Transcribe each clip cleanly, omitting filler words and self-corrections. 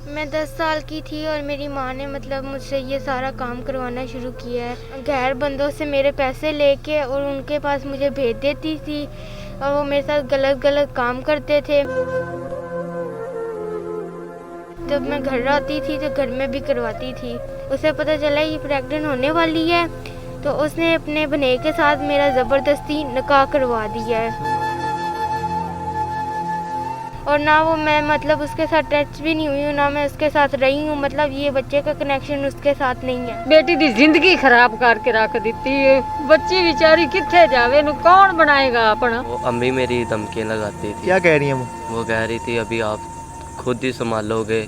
मैं 10 साल की थी और मेरी माँ ने मतलब मुझसे ये सारा काम करवाना शुरू किया है। गैर बंदों से मेरे पैसे लेके और उनके पास मुझे भेज देती थी और वो मेरे साथ गलत गलत काम करते थे। जब मैं घर आती थी तो घर में भी करवाती थी। उसे पता चला ये प्रेग्नेंट होने वाली है तो उसने अपने बने के साथ मेरा ज़बरदस्ती निकाह करवा दिया है। और ना वो मैं मतलब उसके साथ टच भी नहीं हुई हूँ, ना मैं उसके साथ रही हूँ। मतलब ये बच्चे का कनेक्शन उसके साथ नहीं है। बेटी दी जिंदगी खराब करके रख दी है। बच्ची बेचारी किथे जावे, नु कौन बनाएगा अपना। वो अम्मी मेरी धमकियाँ लगाती थी। क्या कह रही हैं वो कह रही थी अभी आप खुद ही संभालोगे,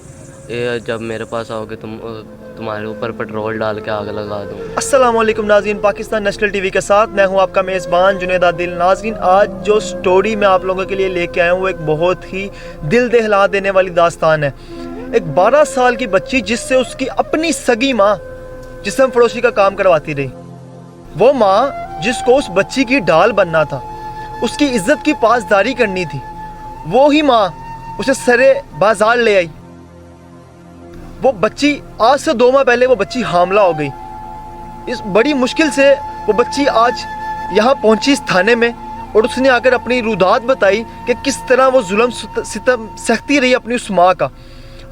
ये जब मेरे पास आओगे तुम्हारे ऊपर पेट्रोल डाल के आग लगा दूँ। अस्सलाम वालेकुम नाज़रीन, पाकिस्तान नेशनल टीवी के साथ मैं हूं आपका मेज़बान जुनैद आदिल। नाज़रीन, आज जो स्टोरी मैं आप लोगों के लिए लेके आया हूं वो एक बहुत ही दिल दहला देने वाली दास्तान है। एक 12 साल की बच्ची जिससे उसकी अपनी सगी माँ जिस्म फरोशी का काम करवाती रही, वो माँ जिसको उस बच्ची की ढाल बनना था, उसकी इज्जत की पासदारी करनी थी, वो ही माँ उसे सरे बाजार ले आई। वो बच्ची आज से 2 माह पहले वो बच्ची हामला हो गई। इस बड़ी मुश्किल से वो बच्ची आज यहाँ पहुँची इस थाने में और उसने आकर अपनी रुदात बताई कि किस तरह वो जुल्म सितम सहती रही अपनी उस माँ का।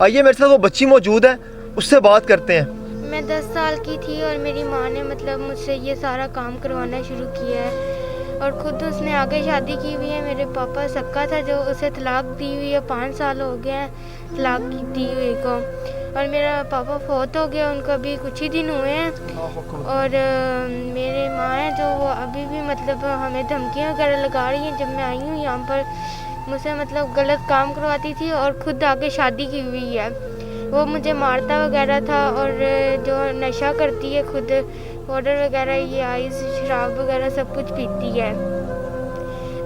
आइए मेरे साथ वो बच्ची मौजूद है, उससे बात करते हैं। मैं 10 साल की थी और मेरी माँ ने मतलब मुझसे ये सारा काम करवाना शुरू किया है और ख़ुद उसने आगे शादी की हुई है। मेरे पापा सक्का था जो उसे तलाक दी हुई है, 5 साल हो गए हैं तलाक दी हुई को। और मेरा पापा फौत हो गया, उनको अभी कुछ ही दिन हुए हैं। और मेरी माँ है जो वो अभी भी मतलब हमें धमकियाँ वगैरह लगा रही हैं। जब मैं आई हूँ यहाँ पर मुझसे मतलब गलत काम करवाती थी और ख़ुद आगे शादी की हुई है। वो मुझे मारता वगैरह था और जो नशा करती है खुद, पाउडर वगैरह, ये आइस, शराब वगैरह सब कुछ पीती है।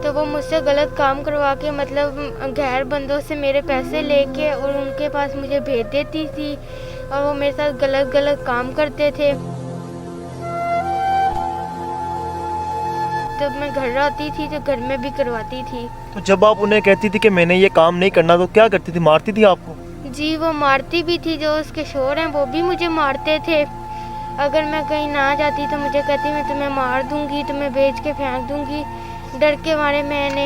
तो वो मुझसे गलत काम करवा के मतलब गैर बंदों से मेरे पैसे लेके और उनके पास मुझे भेज देती थी और वो मेरे साथ गलत गलत काम करते थे। जब मैं घर आती थी तो घर में भी करवाती थी। तो जब आप उन्हें कहती थी कि मैंने ये काम नहीं करना तो क्या करती थी, मारती थी आपको? जी, वो मारती भी थी। जो उसके शोहर हैं वो भी मुझे मारते थे। अगर मैं कहीं ना जाती तो मुझे कहती मैं तुम्हें मार दूंगी, तुम्हें बेच के फेंक दूंगी। डर के मारे मैंने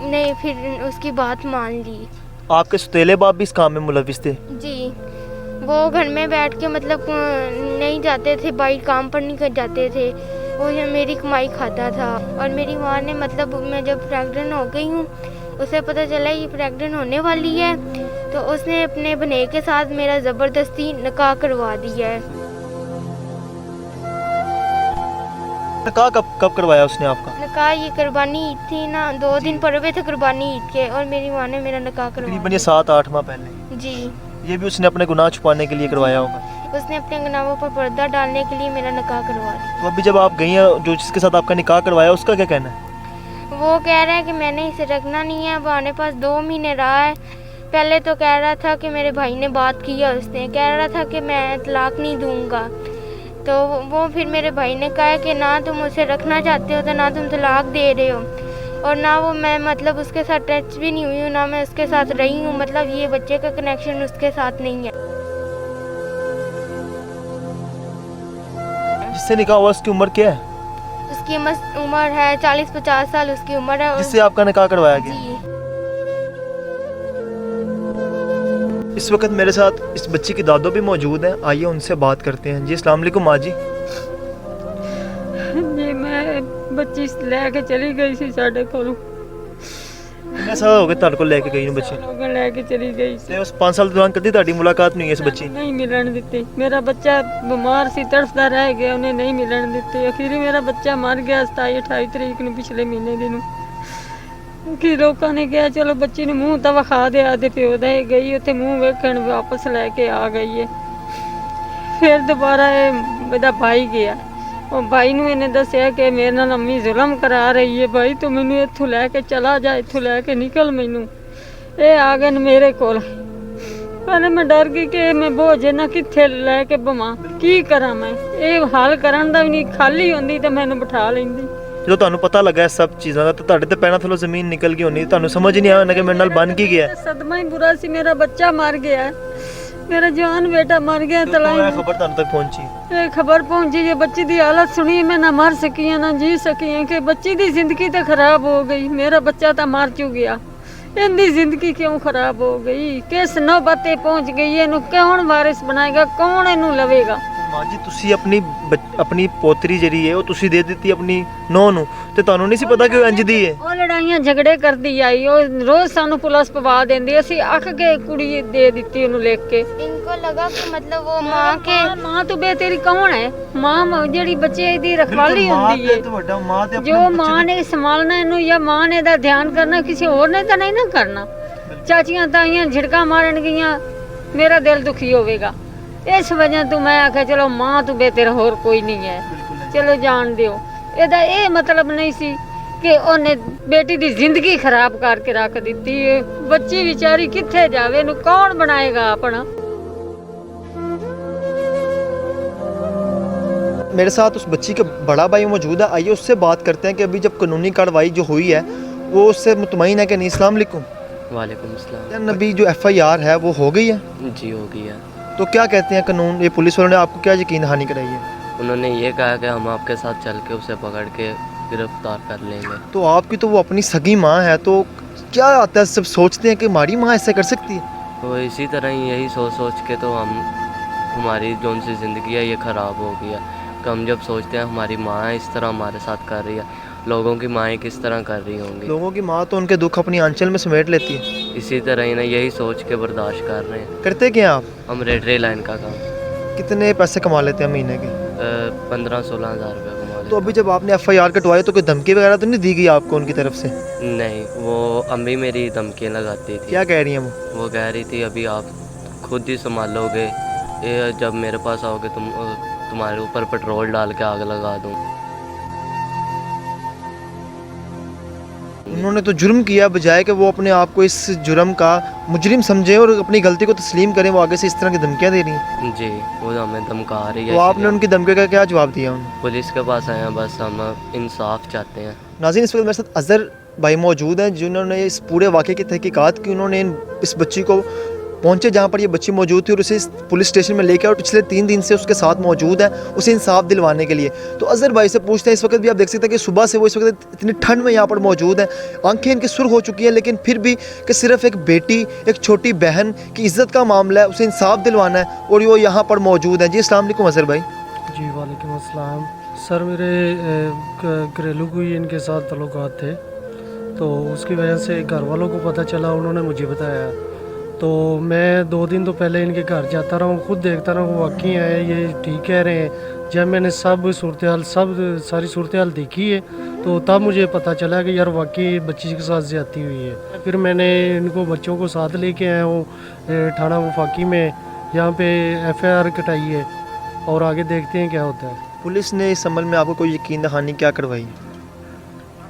नहीं फिर उसकी बात मान ली। आपके सौतेले बाप भी इस काम में मुलविस थे? जी, वो घर में बैठ के मतलब नहीं जाते थे, बाहर काम पर नहीं कर जाते थे, वो ये मेरी कमाई खाता था। और मेरी माँ ने मतलब मैं जब प्रेग्नेंट हो गई हूँ, उसे पता चला ये प्रेग्नेंट होने वाली है तो उसने अपने बने के साथ मेरा ज़बरदस्ती निकाह करवा दिया है। निकाह कब करवाया उसने आपका? निकाह ये कुर्बानी ईद थी ना, 2 दिन पड़े थे कुर्बानी ईद के और मेरी माँ ने मेरा निकाह करवाया। तकरीबन ये 7-8 माह पहले। जी, ये भी उसने अपने गुनाह छुपाने के लिए करवाया होगा। उसने अपने गुनाहों पर पर्दा डालने के लिए मेरा निकाह करवा दिया। तो अभी जब आप गई हैं, जो जिसके साथ आपका निकाह करवाया, उसका क्या कहना है? वो कह रहा है कि मैंने इसे रखना नहीं है। वो आने पास 2 महीने रहा है। पहले तो कह रहा था कि मेरे भाई ने बात किया, उसने कह रहा था कि मैं तलाक नहीं दूंगा। तो वो फिर मेरे भाई ने कहा कि ना तुम उसे रखना चाहते हो तो ना तुम तलाक दे रहे हो। और ना वो मैं मतलब उसके साथ टच भी नहीं हुई हूँ, ना मैं उसके साथ रही हूँ। मतलब ये बच्चे का कनेक्शन उसके साथ नहीं है। जिससे निकाह हुआ उसकी उम्र क्या है? उसकी उम्र है 40-50 साल उसकी उम्र है। जिससे आपका निकाह करवाया गया? जी। इस वक्त मेरे साथ इस बच्ची की दादो भी मौजूद हैं, आइए उनसे बात करते हैं। जी अस्सलाम वालेकुम माँ जी। जी, मैं बच्ची लेके चली गई सी साडे कोलों। कितने साल हो गए ਤੁਹਾਡੇ ਕੋਲ ਲੈ ਕੇ ਗਈ ਨੂੰ ਬੱਚੀ? लोगों लेके चली गई सी। ਤੇ ਉਸ 5 ਸਾਲ ਦੌਰਾਨ ਕਦੀ ਤੁਹਾਡੀ ਮੁਲਾਕਾਤ ਨਹੀਂ ਹੋਈ ਇਸ ਬੱਚੀ? नहीं मिलन दिती। मेरा बच्चा बीमार सी, तड़फदा रह गया, उन्हें नहीं मिलन दिते। आखिर मेरा बच्चा मर गया 27-28 तरीक ਨੂੰ ਪਿਛਲੇ ਮਹੀਨੇ ਦੀ ਨੂੰ। ਕਿ ਲੋਕਾਂ ਨੇ ਕਿਹਾ ਚਲੋ ਬੱਚੀ ਨੂੰ ਮੂੰਹ ਤਾਂ ਵਿਖਾ ਦੇ ਆਦੇ ਪਿਓ ਦਾ। ਇਹ ਗਈ ਉੱਥੇ ਮੂੰਹ ਵੇਖਣ, ਵਾਪਸ ਲੈ ਕੇ ਆ ਗਈ ਏ। ਫਿਰ ਦੁਬਾਰਾ ਇਹਦਾ ਭਾਈ ਗਿਆ। ਉਹ ਭਾਈ ਨੂੰ ਇਹਨੇ ਦੱਸਿਆ ਕਿ ਮੇਰੇ ਨਾਲ ਅੰਮੀ ਜ਼ੁਲਮ ਕਰਾ ਰਹੀ ਹੈ, ਭਾਈ ਤੂੰ ਮੈਨੂੰ ਇੱਥੋਂ ਲੈ ਕੇ ਚਲਾ ਜਾ, ਇੱਥੋਂ ਲੈ ਕੇ ਨਿਕਲ ਮੈਨੂੰ। ਇਹ ਆ ਗਏ ਨੇ ਮੇਰੇ ਕੋਲ। ਪਹਿਲੇ ਮੈਂ ਡਰ ਗਈ ਕਿ ਮੈਂ ਬੋਝ ਨਾ ਕਿੱਥੇ ਲੈ ਕੇ ਬਵਾਂ, ਕੀ ਕਰਾਂ ਮੈਂ। ਇਹ ਹਾਲ ਕਰਨ ਦਾ ਵੀ ਨਹੀਂ, ਖਾਲੀ ਹੁੰਦੀ ਤਾਂ ਮੈਨੂੰ ਬਿਠਾ ਲੈਂਦੀ। ਜਦੋਂ ਤੁਹਾਨੂੰ ਪਤਾ ਲੱਗਾ ਇਹ ਸਭ ਚੀਜ਼ਾਂ ਦਾ ਤਾਂ ਤੁਹਾਡੇ ਤੇ ਪੈਰਾਂ ਥੱਲੋਂ ਜ਼ਮੀਨ ਨਿਕਲ ਗਈ ਹੋਣੀ, ਤੁਹਾਨੂੰ ਸਮਝ ਨਹੀਂ ਆਇਆ ਕਿ ਮੇਰੇ ਨਾਲ ਬਣ ਕੀ ਗਿਆ। ਸਦਮਾ ਹੀ ਬੁਰਾ ਸੀ, ਮੇਰਾ ਬੱਚਾ ਮਰ ਗਿਆ। ਮੇਰਾ ਜਵਾਨ ਬੇਟਾ ਮਰ ਗਿਆ ਤਲਾਈ तो खबर तुहानू तक पहुंची? ਇਹ ਖਬਰ ਪਹੁੰਚੀ ਜੇ ਬੱਚੀ ਦੀ ਹਾਲਤ ਸੁਣੀ ਮੈਂ ਨਾ ਮਰ ਸਕੀ ਹਾਂ, ਨਾ ਜੀ ਸਕੀ ਹਾਂ ਕਿ ਬੱਚੀ ਦੀ ਜ਼ਿੰਦਗੀ ਤਾਂ ਖਰਾਬ ਹੋ ਗਈ। ਮੇਰਾ ਬੱਚਾ ਤਾਂ ਮਰ ਚੁ ਗਿਆ, ਇਹਦੀ ਜ਼ਿੰਦਗੀ ਕਿਉਂ ਖਰਾਬ ਹੋ ਗਈ? ਕਿਸ ਨੌਬਤ ਤੇ ਪਹੁੰਚ ਗਈ? ਇਹਨੂੰ ਕੌਣ ਵਾਰਿਸ ਬਣਾਏਗਾ? ਕੌਣ ਇਹਨੂੰ ਲਵੇਗਾ? ਮਾਂ ਜੀ ਤੁਸੀਂ ਆਪਣੀ ਪੋਤਰੀ ਜਿਹੜੀ ਹੈ ਉਹ ਤੁਸੀਂ ਦੇ ਦਿੱਤੀ ਆਪਣੀ ਨੂੰਹ ਨੂੰ, ਤੇ ਤੁਹਾਨੂੰ ਨਹੀਂ ਸੀ ਪਤਾ ਕਿ ਉਹ ਇੰਜ ਦੀ ਹੈ? ਉਹ ਲੜਾਈਆਂ ਝਗੜੇ ਕਰਦੀ ਆਈ, ਉਹ ਰੋਜ਼ ਸਾਨੂੰ ਪੁਲਿਸ ਪਵਾ ਦਿੰਦੀ, ਅਸੀਂ ਅੱਕ ਕੇ ਕੁੜੀ ਦੇ ਦਿੱਤੀ ਉਹਨੂੰ ਲਿਖ ਕੇ। इनको लगा कि मतलब वो माँ के ਮਾਂ ਤੋਂ ਬੇਤੇਰੀ ਕੌਣ ਹੈ? ਮਾਂ ਜਿਹੜੀ ਬੱਚੇ ਦੀ ਰਖਵਾਲੀ ਹੁੰਦੀ ਹੈ, ਤੇ ਵੱਡਾ ਮਾਂ ਤੇ ਜੋ ਮਾਂ ਨੇ ਸੰਭਾਲਣਾ ਇਹਨੂੰ ਜਾਂ ਮਾਂ ਨੇ ਇਹਦਾ ਧਿਆਨ ਕਰਨਾ, ਕਿਸੇ ਹੋਰ ਨੇ ਤਾਂ ਨਹੀਂ ਨਾ ਕਰਨਾ। ਚਾਚੀਆਂ ਤਾਈਆਂ ਝਿੜਕਾਂ ਮਾਰਨ ਗਈਆਂ, ਮੇਰਾ ਦਿਲ ਦੁਖੀ ਹੋਵੇਗਾ। ਇਸ ਵਜ੍ਹਾ ਤੋਂ ਮੈਂ ਆਖਿਆ ਚਲੋ ਮਾਂ ਤੋਂ ਬਿਹਤਰ ਹੋਰ ਕੋਈ ਨਹੀਂ ਹੈ, ਚਲੋ ਜਾਣ ਦਿਓ। ਇਹਦਾ ਇਹ ਮਤਲਬ ਨਹੀਂ ਸੀ ਕਿ ਉਹਨੇ ਬੇਟੀ ਦੀ ਜ਼ਿੰਦਗੀ ਖਰਾਬ ਕਰਕੇ ਰੱਖ ਦਿੱਤੀ ਹੈ। ਬੱਚੀ ਵਿਚਾਰੀ ਕਿੱਥੇ ਜਾਵੇ, ਇਹਨੂੰ ਕੌਣ ਬਣਾਏਗਾ ਆਪਣਾ? मेरे साथ उस बच्ची का बड़ा भाई मौजूद है, आइए उससे बात करते हैं कि अभी जब कानूनी कार्रवाई जो हुई है वो उससे मुतमईन है कि नहीं। अस्सलाम वालेकुम। वालेकुम अस्सलाम। यार अभी जो FIR है वो हो गई है, जी हो गई है। तो क्या कहते हैं कानून, ये पुलिस वालों ने आपको क्या यकीन दहानी कराई है? उन्होंने ये कहा कि हम आपके साथ चल के उसे पकड़ के गिरफ्तार कर लेंगे। तो आपकी तो वो अपनी सगी माँ है, तो क्या आता है, सब सोचते हैं कि हमारी माँ ऐसे कर सकती है? तो इसी तरह ही यही सोच सोच के तो हमारी जो सी ज़िंदगी है ये ख़राब हो गई है। कि हम जब सोचते हैं हमारी माँ इस तरह हमारे साथ कर रही है, लोगों की माएँ किस तरह कर रही होंगी। लोगों की माँ तो उनके दुख अपनी आंचल में समेट लेती है। इसी तरह ही ना यही सोच के बर्दाश्त कर रहे हैं। करते क्या आप? हम रेडरी लाइन का काम कितने पैसे कमा लेते हैं महीने के? 15-16 हज़ार रुपये कमा तो अभी जब आपने FIR कटवाई तो कोई धमकी वगैरह तो नहीं दी गई आपको उनकी तरफ से? नहीं, वो अम्मी मेरी धमकियाँ लगाती थी। क्या कह रही हैं वो? वो कह रही थी अभी आप खुद ही संभालोगे, ये जब मेरे पास आओगे तुम्हारे ऊपर पेट्रोल डाल के आग लगा दूँ। उन्होंने तो जुर्म किया, बजाय कि वो अपने आप को इस जुर्म का मुजरिम समझे और अपनी गलती को तस्लीम करें, वो आगे से इस तरह की धमकियां दे रही हैं। जी, वो हमें धमका रही है। तो आपने उनकी धमकी का क्या जवाब दिया उन्हें? पुलिस के पास आए हैं, बस हम इंसाफ चाहते हैं। नाज़रीन, इस वक्त मेरे साथ अज़हर भाई मौजूद हैं जिन्होंने इस पूरे वाक़े की तहकीकात की। उन्होंने इस बच्ची को पहुंचे जहाँ पर ये बच्ची मौजूद थी और उसे पुलिस स्टेशन में लेके, और पिछले 3 दिन से उसके साथ मौजूद है उसे इंसाफ दिलवाने के लिए। तो अज़हर भाई से पूछते हैं, इस वक्त भी आप देख सकते हैं कि सुबह से वो इस वक्त इतनी ठंड में यहाँ पर मौजूद है, आंखें इनकी सुर्ख हो चुकी हैं, लेकिन फिर भी कि सिर्फ एक बेटी, एक छोटी बहन की इज़्ज़त का मामला है, उसे इंसाफ दिलवाना है और वो यहाँ पर मौजूद है। जी अस्सलाम वालेकुम अज़हर भाई। जी वालेकुम अस्सलाम। सर मेरे घरेलू कोई इनके साथ तल्लुकात थे, तो उसकी वजह से घर वालों को पता चला, उन्होंने मुझे बताया। तो मैं 2 दिन तो पहले इनके घर जाता रहा हूँ, खुद देखता रहा हूँ वाकई है ये ठीक कह रहे हैं। जब मैंने सारी सूरत हाल देखी है तो तब मुझे पता चला कि यार वाकई बच्ची के साथ ज़्यादती हुई है। फिर मैंने इनको बच्चों को साथ लेके आया हूँ थाना वफाकी में, यहाँ पे FIR कटाई है और आगे देखते हैं क्या होता है। पुलिस ने इस अमल में आपको कोई यकीन दहानी क्या करवाई?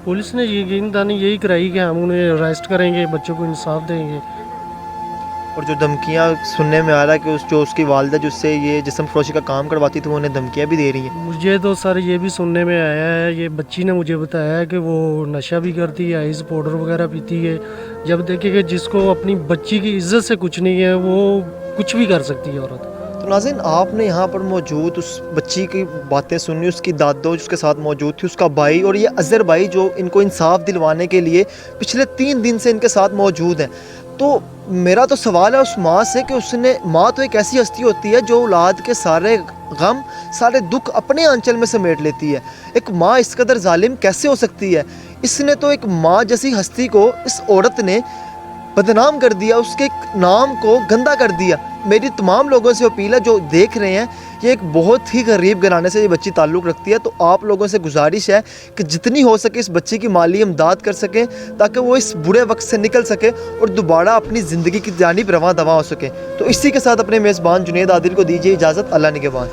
पुलिस ने यकीन दहानी यही कराई कि हम उन्हें अरेस्ट करेंगे, बच्चों को इंसाफ देंगे। और जो धमकियाँ सुनने में आ रहा है कि जो उसकी वालदा जिससे ये जिस्म फरोशी का काम करवाती थी वो उन्हें धमकियाँ भी दे रही हैं। मुझे तो सर ये भी सुनने में आया है, ये बच्ची ने मुझे बताया है कि वो नशा भी करती है, आइस पाउडर वगैरह पीती है। जब देखे कि जिसको अपनी बच्ची की इज्जत से कुछ नहीं है वो कुछ भी कर सकती है औरत। तो नाज़रीन, आपने यहाँ पर मौजूद उस बच्ची की बातें सुनी, उसकी दादो जिसके साथ मौजूद थी, उसका भाई और ये अज़हर भाई जो इनको इंसाफ दिलवाने के लिए पिछले 3 दिन से इनके साथ मौजूद हैं। तो मेरा तो सवाल है उस माँ से कि उसने, माँ तो एक ऐसी हस्ती होती है जो औलाद के सारे गम, सारे दुख अपने आंचल में समेट लेती है। एक माँ इस कदर जालिम कैसे हो सकती है? इसने तो एक माँ जैसी हस्ती को इस औरत ने बदनाम कर दिया, उसके नाम को गंदा कर दिया। मेरी तमाम लोगों से अपील है जो देख रहे हैं, ये एक बहुत ही गरीब घराने से ये बच्ची ताल्लुक़ रखती है, तो आप लोगों से गुजारिश है कि जितनी हो सके इस बच्ची की माली इमदाद कर सकें ताकि वो इस बुरे वक्त से निकल सके और दोबारा अपनी ज़िंदगी की जानिब रवां दवा हो सके। तो इसी के साथ अपने मेज़बान जुनैद आदिल को दीजिए इजाज़त। अल्लाह निगहबान।